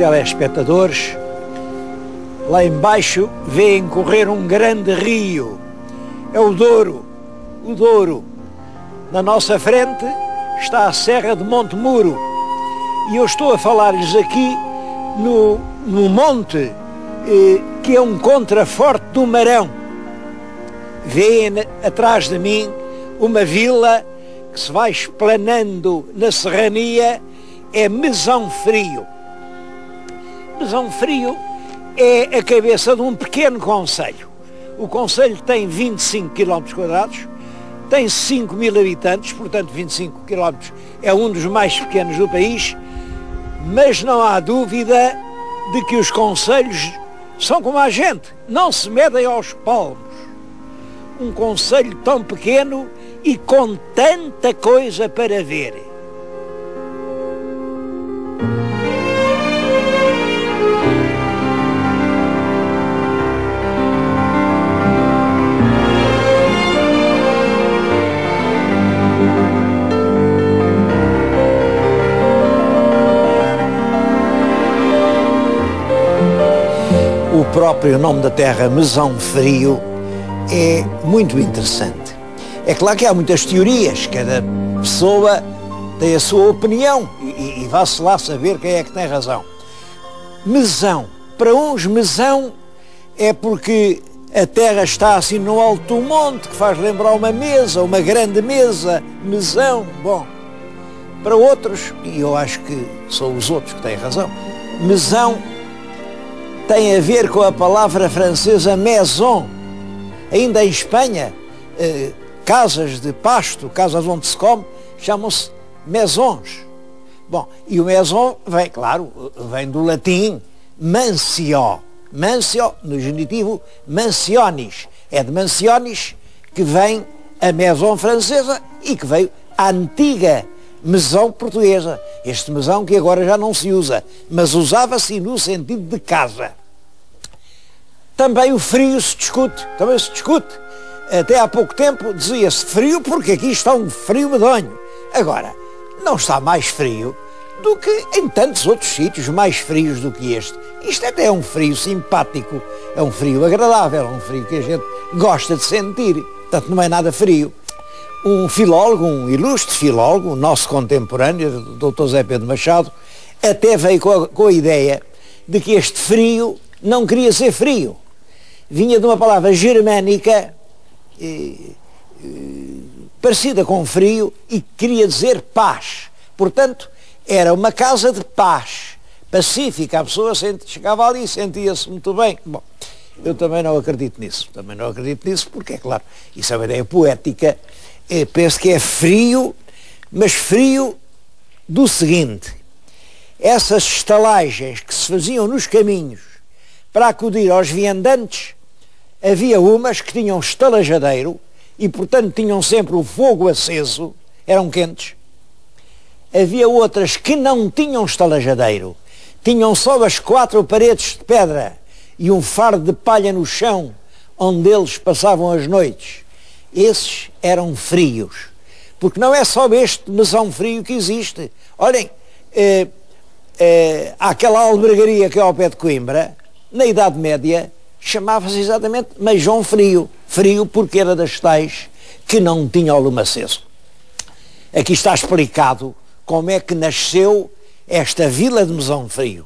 telespectadores, lá embaixo vêem correr um grande rio. É o Douro, o Douro. Na nossa frente está a Serra de Montemuro. E eu estou a falar-lhes aqui no monte, que é um contraforte do Marão. Vêem atrás de mim uma vila que se vai esplanando na serrania, é Mesão Frio. Mesão Frio é a cabeça de um pequeno concelho. O concelho tem 25 km², tem 5.000 habitantes, portanto 25 km é um dos mais pequenos do país, mas não há dúvida de que os concelhos são como a gente, não se medem aos palmos. Um concelho tão pequeno e com tanta coisa para ver. O próprio nome da terra, Mesão Frio, é muito interessante. É claro que há muitas teorias, cada pessoa tem a sua opinião e vá-se lá saber quem é que tem razão. Mesão, para uns mesão é porque a terra está assim no alto do monte, que faz lembrar uma mesa, uma grande mesa, mesão. Bom, para outros, e eu acho que são os outros que têm razão, mesão tem a ver com a palavra francesa maison. Ainda em Espanha, casas de pasto, casas onde se come, chamam-se maisons. Bom, e o maison vem, claro, vem do latim mansio. Mansio, no genitivo, mansionis. É de mansionis que vem a maison francesa e que veio a antiga mesão portuguesa. Este mesão que agora já não se usa, mas usava-se no sentido de casa. Também o frio se discute, também se discute. Até há pouco tempo dizia-se frio porque aqui está um frio medonho. Agora, não está mais frio do que em tantos outros sítios mais frios do que este. Isto até é um frio simpático, é um frio agradável, é um frio que a gente gosta de sentir. Portanto, não é nada frio. Um filólogo, um ilustre filólogo, nosso contemporâneo, o Dr. Zé Pedro Machado, até veio com a ideia de que este frio não queria ser frio. Vinha de uma palavra germânica parecida com frio e queria dizer paz. Portanto, era uma casa de paz, pacífica. A pessoa chegava ali e sentia-se muito bem. Bom, eu também não acredito nisso. Também não acredito nisso porque, é claro, isso é uma ideia poética. Penso que é frio, mas frio do seguinte: essas estalagens que se faziam nos caminhos para acudir aos viandantes, havia umas que tinham estalajadeiro e, portanto, tinham sempre o fogo aceso, eram quentes. Havia outras que não tinham estalajadeiro, tinham só as 4 paredes de pedra e um fardo de palha no chão, onde eles passavam as noites. Esses eram frios, porque não é só este mesão frio que existe. Olhem, há aquela albergaria que é ao pé de Coimbra, na Idade Média, chamava-se exatamente Mesão Frio. Frio porque era das tais que não tinha o lume aceso. Aqui está explicado como é que nasceu esta vila de Mesão Frio.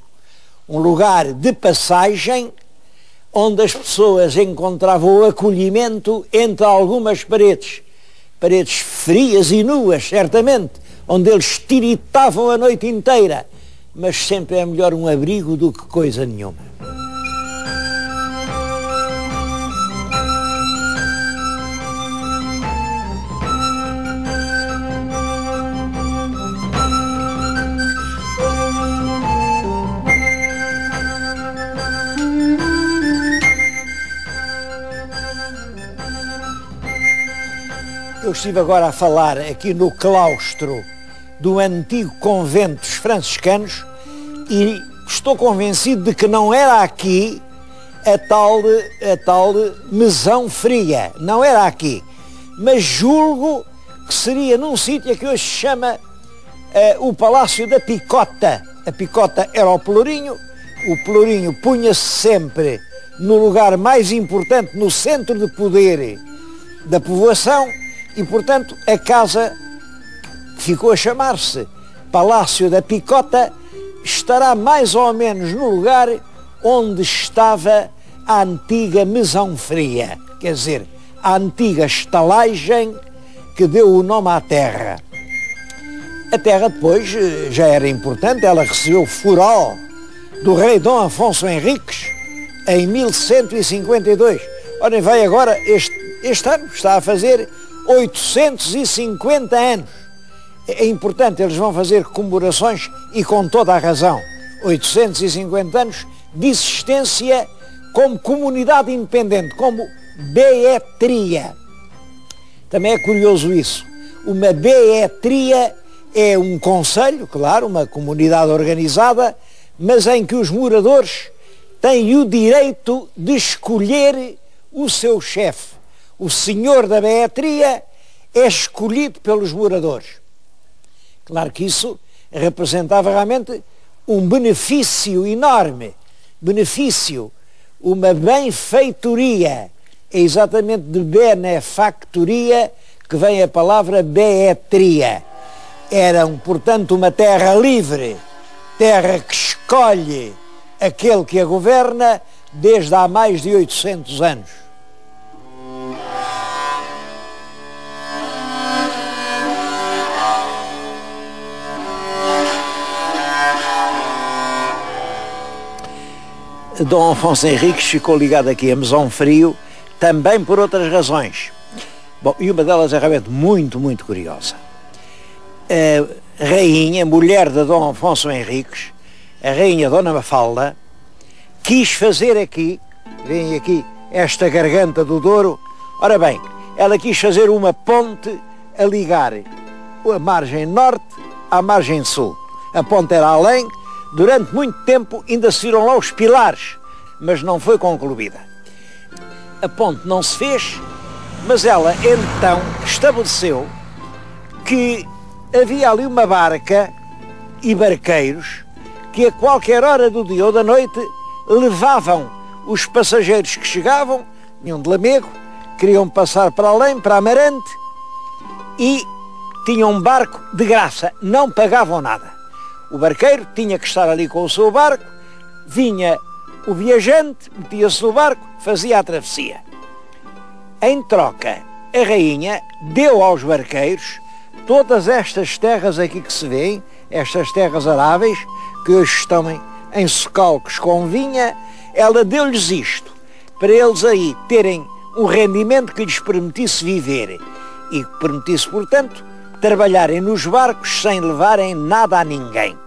Um lugar de passagem onde as pessoas encontravam o acolhimento entre algumas paredes. Paredes frias e nuas, certamente, onde eles tiritavam a noite inteira. Mas sempre é melhor um abrigo do que coisa nenhuma. Eu estive agora a falar aqui no claustro do antigo convento dos franciscanos e estou convencido de que não era aqui a tal mesão fria. Não era aqui. Mas julgo que seria num sítio que hoje se chama o Palácio da Picota. A picota era o pelourinho punha-se sempre no lugar mais importante, no centro de poder da povoação, e, portanto, a casa ficou a chamar-se Palácio da Picota, estará mais ou menos no lugar onde estava a antiga Mesão Fria, quer dizer, a antiga estalagem que deu o nome à terra. A terra depois já era importante, ela recebeu furor do rei Dom Afonso Henriques em 1152. Ora, vai agora, este ano está a fazer 850 anos. É importante, eles vão fazer comemorações e com toda a razão. 850 anos de existência como comunidade independente, como beetria. Também é curioso isso. Uma beetria é um concelho, claro, uma comunidade organizada, mas em que os moradores têm o direito de escolher o seu chefe. O senhor da beetria é escolhido pelos moradores. Claro que isso representava realmente um benefício enorme, uma benfeitoria. É exatamente de benefactoria que vem a palavra beetria. Era, portanto, uma terra livre, terra que escolhe aquele que a governa desde há mais de 800 anos. Dom Afonso Henriques ficou ligado aqui a Mesão Frio também por outras razões. Bom, e uma delas é realmente muito, muito curiosa. A rainha, mulher de Dom Afonso Henriques, a rainha Dona Mafalda, quis fazer aqui, veem aqui esta garganta do Douro, ora bem, ela quis fazer uma ponte a ligar a margem norte à margem sul. A ponte era além, durante muito tempo ainda se viram lá os pilares, mas não foi concluída. A ponte não se fez, mas ela então estabeleceu que havia ali uma barca e barqueiros que a qualquer hora do dia ou da noite levavam os passageiros que chegavam, vinham de Lamego, queriam passar para além, para Amarante, e tinham um barco de graça, não pagavam nada. O barqueiro tinha que estar ali com o seu barco, vinha o viajante, metia-se no barco, fazia a travessia. Em troca, a rainha deu aos barqueiros todas estas terras aqui que se vêem, estas terras aráveis, que hoje estão em socalcos com vinha, ela deu-lhes isto, para eles aí terem um rendimento que lhes permitisse viver e que permitisse, portanto, trabalharem nos barcos sem levarem nada a ninguém.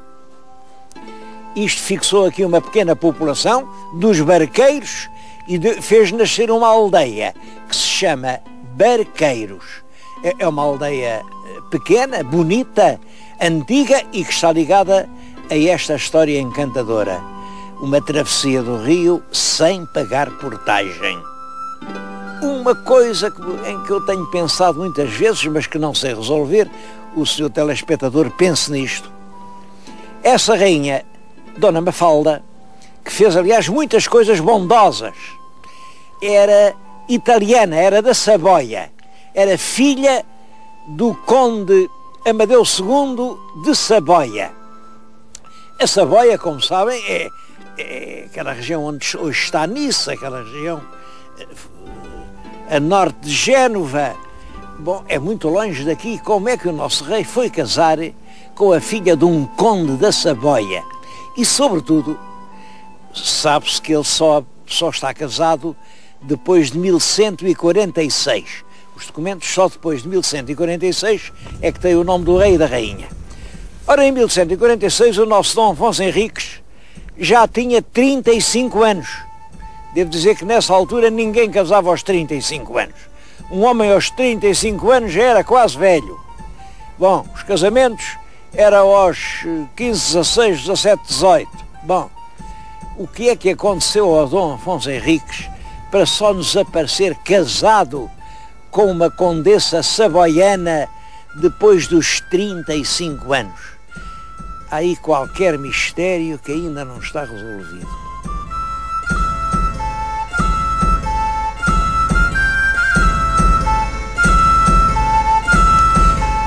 Isto fixou aqui uma pequena população dos barqueiros e fez nascer uma aldeia que se chama Barqueiros. É uma aldeia pequena, bonita, antiga e que está ligada a esta história encantadora. Uma travessia do rio sem pagar portagem. Uma coisa em que eu tenho pensado muitas vezes, mas que não sei resolver, o senhor telespectador pense nisto. Essa rainha, Dona Mafalda, que fez aliás muitas coisas bondosas, era italiana, era da Saboia, era filha do conde Amadeu II de Saboia. A Saboia, como sabem, é aquela região onde hoje está Nice, aquela região a norte de Génova. Bom, é muito longe daqui. Como é que o nosso rei foi casar com a filha de um conde da Saboia? E, sobretudo, sabe-se que ele só está casado depois de 1146. Os documentos só depois de 1146 é que tem o nome do rei e da rainha. Ora, em 1146, o nosso Dom Afonso Henriques já tinha 35 anos. Devo dizer que nessa altura ninguém casava aos 35 anos. Um homem aos 35 anos já era quase velho. Bom, os casamentos eram aos 15, 16, 17, 18. Bom, o que é que aconteceu ao Dom Afonso Henriques para só nos aparecer casado com uma condessa saboiana depois dos 35 anos? há aí qualquer mistério que ainda não está resolvido.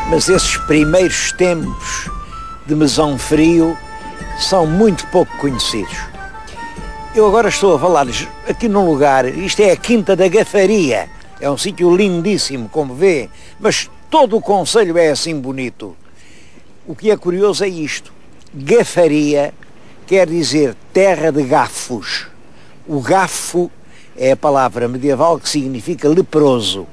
Mas esses primeiros tempos de Mesão Frio são muito pouco conhecidos. Eu agora estou a falar-lhes aqui num lugar, isto é a Quinta da Gafaria, é um sítio lindíssimo, como vê, mas todo o concelho é assim bonito. O que é curioso é isto, Gafaria quer dizer terra de gafos. O gafo é a palavra medieval que significa leproso.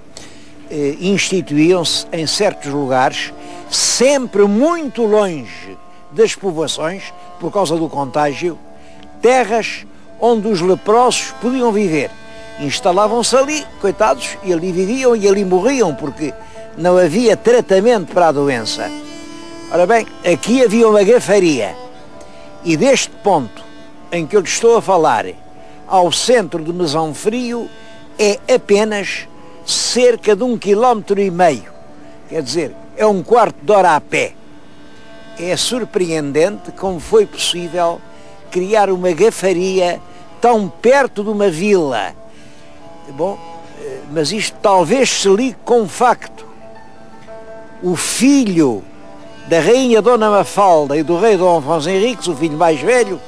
Instituíam-se em certos lugares, sempre muito longe das povoações, por causa do contágio, terras onde os leprosos podiam viver. Instalavam-se ali, coitados, e ali viviam e ali morriam, porque não havia tratamento para a doença. Ora bem, aqui havia uma gafaria, e deste ponto em que eu lhe estou a falar, ao centro de Mesão Frio, é apenas cerca de 1,5 km. Quer dizer, é um quarto de hora a pé. É surpreendente como foi possível criar uma gafaria tão perto de uma vila. Bom, mas isto talvez se ligue com um facto. O filho da rainha Dona Mafalda e do rei Dom Afonso Henriques, o filho mais velho,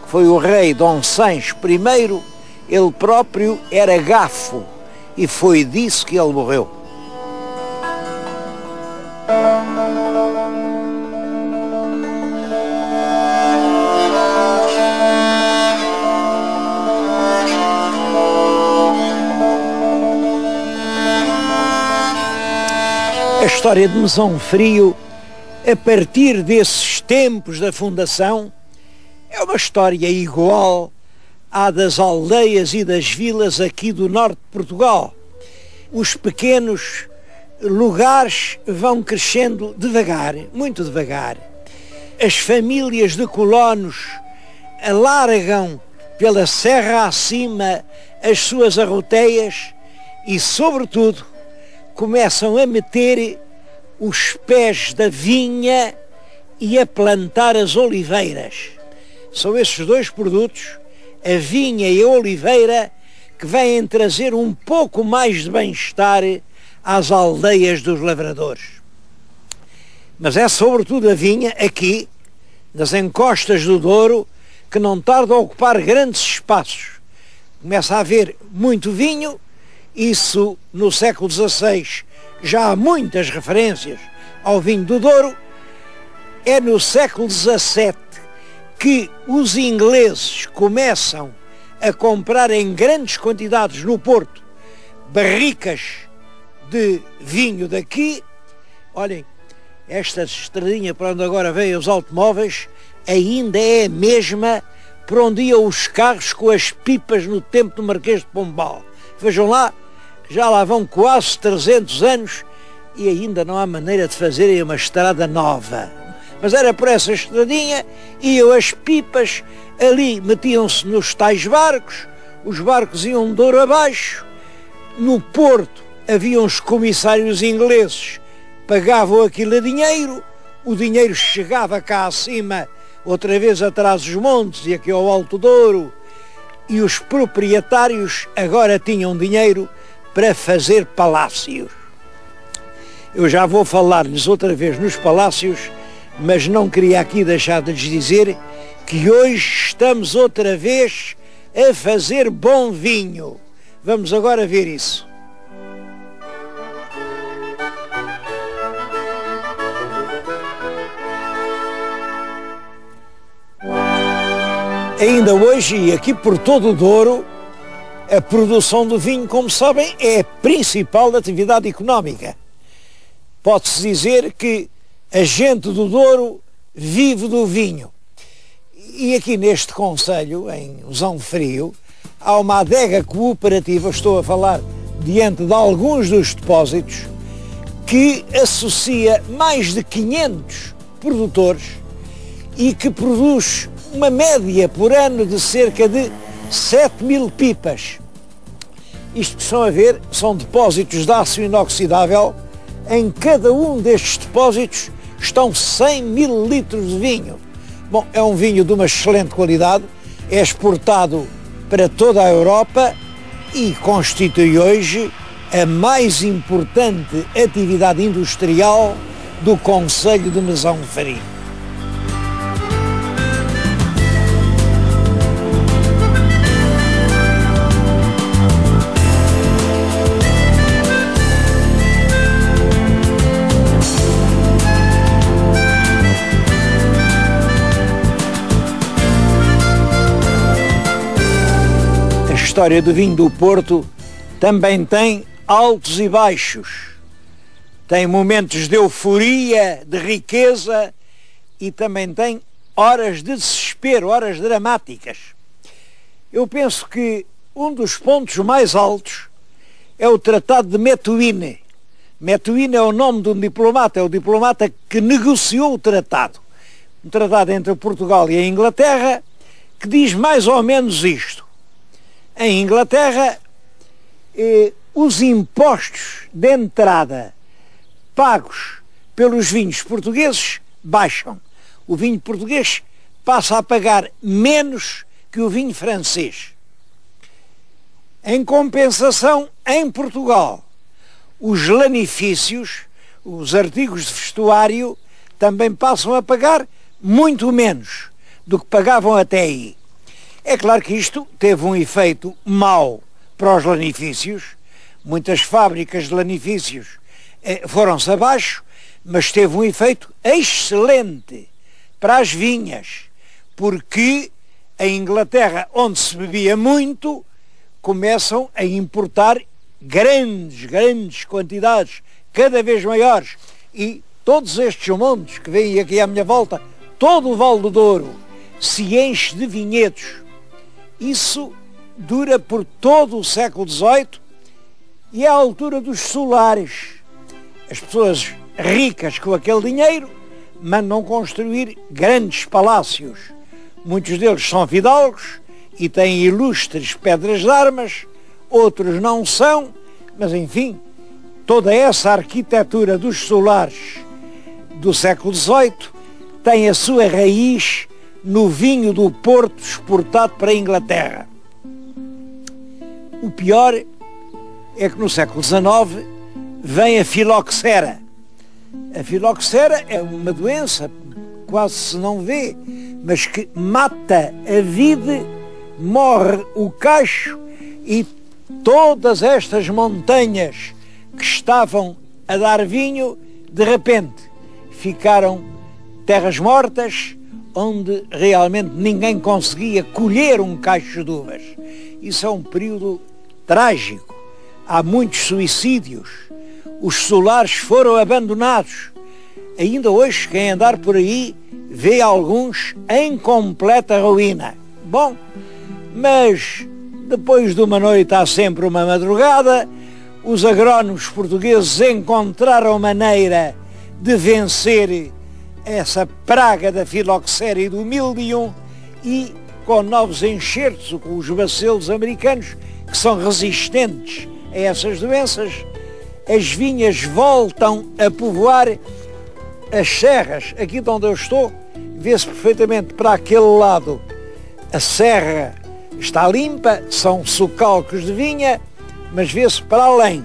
que foi o rei Dom Sancho I, ele próprio era gafo. E foi disso que ele morreu. A história de Mesão Frio, a partir desses tempos da fundação, é uma história igual à das aldeias e das vilas aqui do norte de Portugal. Os pequenos lugares vão crescendo devagar, muito devagar. As famílias de colonos alargam pela serra acima as suas arroteias e, sobretudo, começam a meter os pés da vinha e a plantar as oliveiras. São esses dois produtos, a vinha e a oliveira, que vêm trazer um pouco mais de bem-estar às aldeias dos lavradores. Mas é sobretudo a vinha aqui, nas encostas do Douro, que não tarda a ocupar grandes espaços. Começa a haver muito vinho, isso no século XVI já há muitas referências ao vinho do Douro. É no século XVII que os ingleses começam a comprar em grandes quantidades no Porto barricas de vinho daqui. Olhem, esta estradinha para onde agora vêm os automóveis ainda é a mesma por onde iam os carros com as pipas no tempo do Marquês de Pombal. Vejam lá, já lá vão quase 300 anos e ainda não há maneira de fazerem uma estrada nova. Mas era por essa estradinha, iam as pipas, ali metiam-se nos tais barcos, os barcos iam de Douro abaixo. No Porto haviam os comissários ingleses, pagavam aquilo a dinheiro, o dinheiro chegava cá acima, outra vez atrás dos montes e aqui ao Alto Douro, e os proprietários agora tinham dinheiro para fazer palácios. Eu já vou falar-lhes outra vez nos palácios, mas não queria aqui deixar de lhes dizer que hoje estamos outra vez a fazer bom vinho. Vamos agora ver isso. Ainda hoje, e aqui por todo o Douro, a produção do vinho, como sabem, é a principal atividade económica. Pode-se dizer que a gente do Douro vive do vinho. E aqui neste concelho, em Mesão Frio, há uma adega cooperativa, estou a falar diante de alguns dos depósitos, que associa mais de 500 produtores e que produz uma média por ano de cerca de 7.000 pipas. Isto que estão a ver são depósitos de aço inoxidável. Em cada um destes depósitos estão 100 mil litros de vinho. Bom, é um vinho de uma excelente qualidade, é exportado para toda a Europa e constitui hoje a mais importante atividade industrial do concelho de Mesão Frio. A história do vinho do Porto também tem altos e baixos. Tem momentos de euforia, de riqueza e também tem horas de desespero, horas dramáticas. Eu penso que um dos pontos mais altos é o Tratado de Methuen. Methuen é o nome de um diplomata, é o diplomata que negociou o tratado. Um tratado entre Portugal e a Inglaterra que diz mais ou menos isto. Em Inglaterra, os impostos de entrada pagos pelos vinhos portugueses baixam. O vinho português passa a pagar menos que o vinho francês. Em compensação, em Portugal, os lanifícios, os artigos de vestuário, também passam a pagar muito menos do que pagavam até aí. É claro que isto teve um efeito mau para os lanifícios. Muitas fábricas de lanifícios foram-se abaixo, mas teve um efeito excelente para as vinhas, porque a Inglaterra, onde se bebia muito, começam a importar grandes quantidades, cada vez maiores, e todos estes montes que vêm aqui à minha volta, todo o Vale do Douro, se enche de vinhedos. Isso dura por todo o século XVIII e é a altura dos solares. As pessoas ricas com aquele dinheiro mandam construir grandes palácios. Muitos deles são fidalgos e têm ilustres pedras de armas, outros não são, mas enfim, toda essa arquitetura dos solares do século XVIII tem a sua raiz no vinho do Porto exportado para a Inglaterra. O pior é que no século XIX vem a filoxera. A filoxera é uma doença, quase se não vê, mas que mata a vide, morre o cacho e todas estas montanhas que estavam a dar vinho, de repente ficaram terras mortas, onde realmente ninguém conseguia colher um cacho de uvas. Isso é um período trágico. Há muitos suicídios. Os solares foram abandonados. Ainda hoje, quem andar por aí, vê alguns em completa ruína. Bom, mas depois de uma noite há sempre uma madrugada. Os agrónomos portugueses encontraram maneira de vencer essa praga da filoxera e do mildium e com novos enxertos, com os bacelos americanos, que são resistentes a essas doenças, as vinhas voltam a povoar as serras. Aqui de onde eu estou, vê-se perfeitamente para aquele lado. A serra está limpa, são socalcos de vinha, mas vê-se para além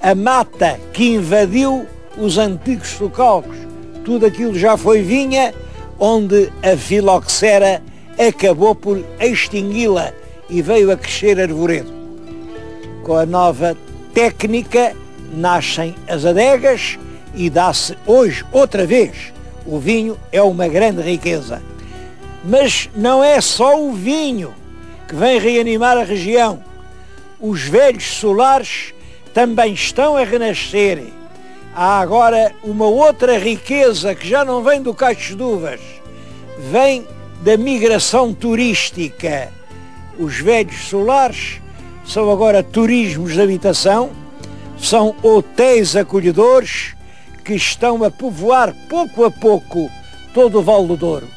a mata que invadiu os antigos socalcos. Tudo aquilo já foi vinha, onde a filoxera acabou por extingui-la e veio a crescer arvoredo. Com a nova técnica nascem as adegas e dá-se hoje, outra vez, o vinho é uma grande riqueza. Mas não é só o vinho que vem reanimar a região. Os velhos solares também estão a renascer. Há agora uma outra riqueza que já não vem do cacho de uvas, vem da migração turística. Os velhos solares são agora turismos de habitação, são hotéis acolhedores que estão a povoar pouco a pouco todo o Vale do Douro.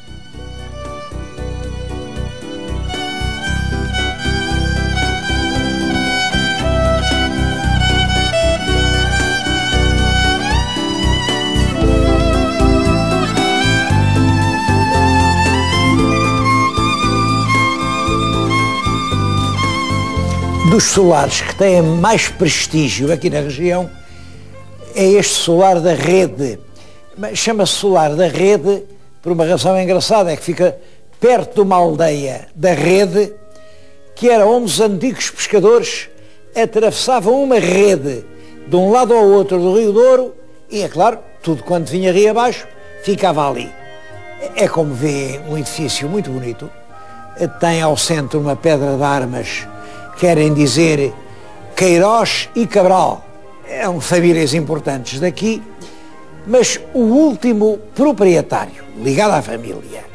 Dos solares que têm mais prestígio aqui na região é este solar da Rede. Chama-se solar da Rede por uma razão engraçada, é que fica perto de uma aldeia da Rede, que era onde os antigos pescadores atravessavam uma rede de um lado ao outro do Rio Douro e, é claro, tudo quanto vinha rio abaixo ficava ali. É como vê um edifício muito bonito, tem ao centro uma pedra de armas, querem dizer Queiroz e Cabral, são famílias importantes daqui, mas o último proprietário ligado à família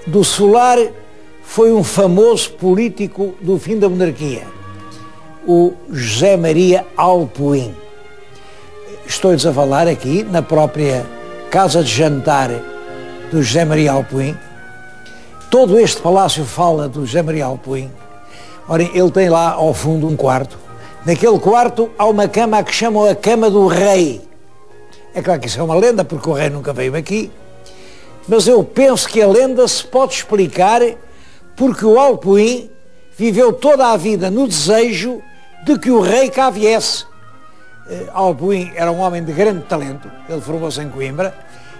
do solar foi um famoso político do fim da monarquia, o José Maria Alpuim. Estou-lhes a falar aqui na própria casa de jantar do José Maria Alpuim. Todo este palácio fala do José Maria Alpuim. Ora, ele tem lá ao fundo um quarto. Naquele quarto há uma cama que chamam a cama do rei. É claro que isso é uma lenda, porque o rei nunca veio aqui, mas eu penso que a lenda se pode explicar porque o Alpuim viveu toda a vida no desejo de que o rei cá viesse. Alpuim era um homem de grande talento, ele formou-se em Coimbra,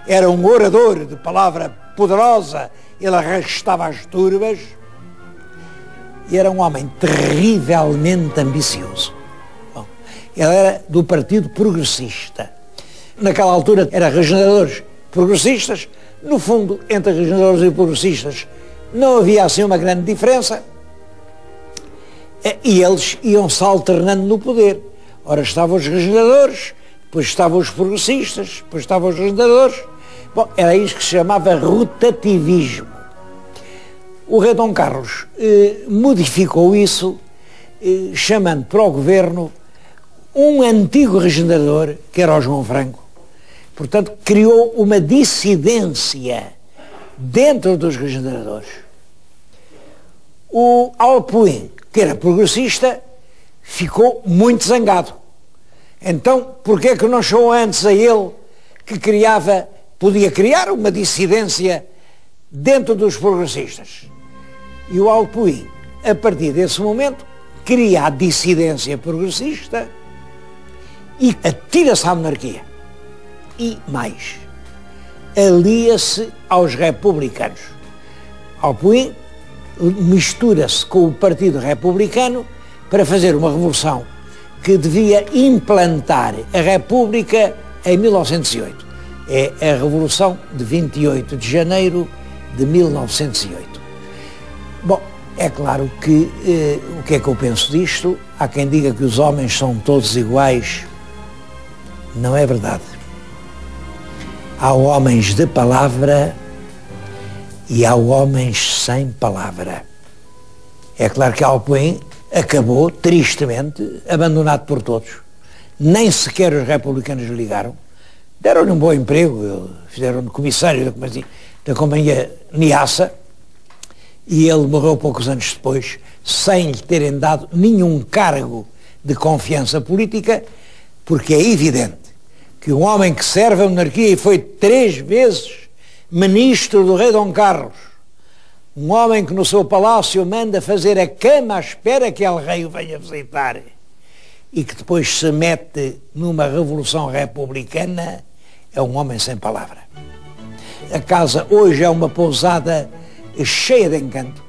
era um orador de palavra poderosa, ele arrastava as turbas e era um homem terrivelmente ambicioso. Bom, ele era do Partido Progressista. Naquela altura eram regeneradores progressistas, no fundo, entre regeneradores e progressistas não havia assim uma grande diferença e eles iam-se alternando no poder. Ora estavam os regeneradores, depois estavam os progressistas, depois estavam os regeneradores. Bom, era isso que se chamava rotativismo. O rei Dom Carlos modificou isso, chamando para o governo um antigo regenerador, que era o João Franco. Portanto, criou uma dissidência dentro dos regeneradores. O Alpuim, que era progressista, ficou muito zangado. Então, porquê é que não achou antes a ele que podia criar uma dissidência dentro dos progressistas? E o Alpuim, a partir desse momento, cria a dissidência progressista e atira-se à monarquia. E mais, alia-se aos republicanos. Alpuim mistura-se com o Partido Republicano para fazer uma revolução que devia implantar a República em 1908. É a Revolução de 28 de janeiro de 1908. Bom, é claro que o que é que eu penso disto? Há quem diga que os homens são todos iguais. Não é verdade. Há homens de palavra e há homens sem palavra. É claro que Alpuim acabou, tristemente, abandonado por todos. Nem sequer os republicanos lhe ligaram. Deram-lhe um bom emprego, fizeram-no comissário da companhia Niassa, e ele morreu poucos anos depois, sem lhe terem dado nenhum cargo de confiança política, porque é evidente que um homem que serve a monarquia e foi 3 vezes ministro do rei Dom Carlos, um homem que no seu palácio manda fazer a cama à espera que el rei o venha visitar e que depois se mete numa revolução republicana, é um homem sem palavra. A casa hoje é uma pousada cheia de encanto,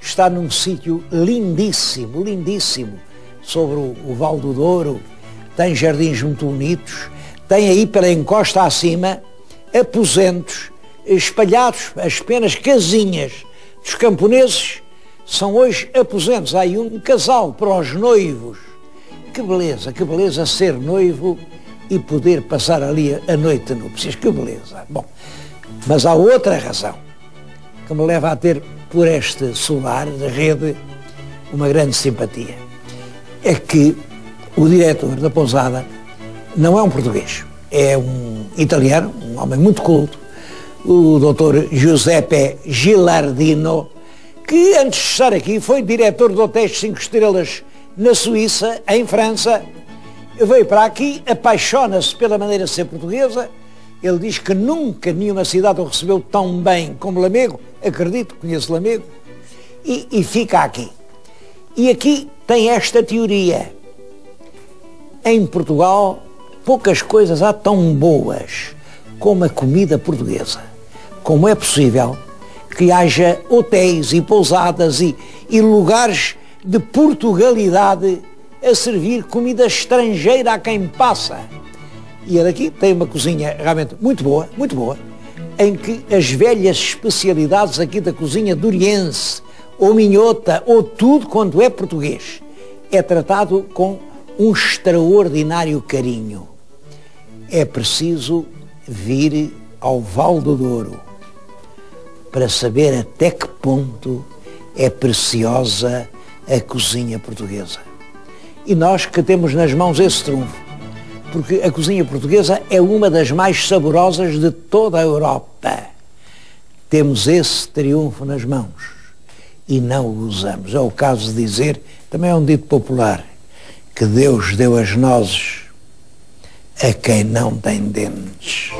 está num sítio lindíssimo, lindíssimo, sobre o Val do Douro, tem jardins muito bonitos, tem aí pela encosta acima aposentos espalhados, as pequenas casinhas dos camponeses são hoje aposentos. Há aí um casal para os noivos. Que beleza ser noivo e poder passar ali a noite de núpcias, que beleza. Bom, mas há outra razão que me leva a ter por este solar da Rede uma grande simpatia. É que o diretor da pousada não é um português, é um italiano, um homem muito culto, o Dr. Giuseppe Gilardino, que antes de estar aqui foi diretor de hotéis 5 estrelas na Suíça, em França, veio para aqui, apaixona-se pela maneira de ser portuguesa. Ele diz que nunca nenhuma cidade o recebeu tão bem como Lamego, acredito, conheço Lamego, e fica aqui. E aqui tem esta teoria. Em Portugal, poucas coisas há tão boas como a comida portuguesa. Como é possível que haja hotéis e pousadas e lugares de Portugalidade a servir comida estrangeira a quem passa? E a daqui tem uma cozinha realmente muito boa, em que as velhas especialidades aqui da cozinha duriense, ou minhota, ou tudo quanto é português, é tratado com um extraordinário carinho. É preciso vir ao Val do Douro para saber até que ponto é preciosa a cozinha portuguesa. E nós que temos nas mãos esse trunfo, porque a cozinha portuguesa é uma das mais saborosas de toda a Europa. Temos esse triunfo nas mãos e não o usamos. É o caso de dizer, também é um dito popular, que Deus deu as nozes a quem não tem dentes.